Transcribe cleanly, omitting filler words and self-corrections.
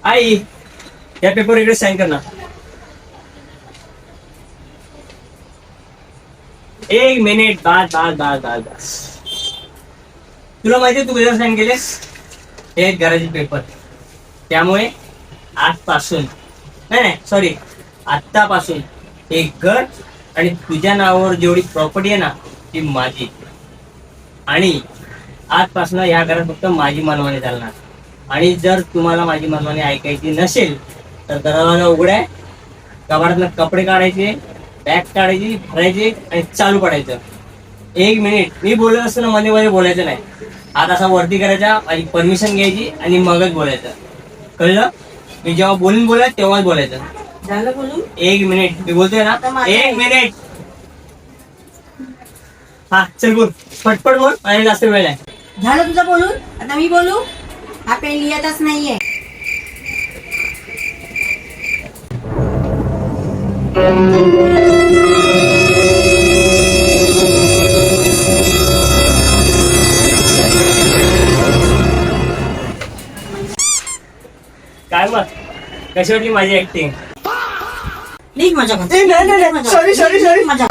आई या पेपर इकडे साईन कर ना. एक मिनिट. बस. तुला माहितीये तू कशावर साईन केलेस? हे घराचे पेपर. त्यामुळे आजपासून नाही सॉरी आत्तापासून एक घर आणि तुझ्या नावावर जेवढी प्रॉपर्टी आहे ना ती माझी. आणि आजपासून ह्या घरात फक्त माझी मनमानी चालणार. आणि जर तुम्हाला माझी मनमानी ऐकायची नसेल तर दरवाजा उघडाय, कपाटातनं कपडे काढायचे, बॅग काढायची, भरायचे आणि चालू पडायचं. एक मिनिट. मी बोलत असताना मध्ये मध्ये बोलायचं नाही. हात असा वरती करायचा आणि परमिशन घ्यायची आणि मगच बोलायचं. कळलं? मी जेव्हा बोलायचं तेव्हाच बोलायचं. झालं बोलून? एक मिनिट. मी बोलतोय ना. एक मिनिट. हा चल बोल. पटपट बोल. आणि जास्त वेळ आहे. झालं तुझं बोलून? आता मी बोलू? हा पेन लिहितच नाहीये. काय मग कशी वाटली माझी ऍक्टिंग? प्लीज मजा कर. सॉरी मजा.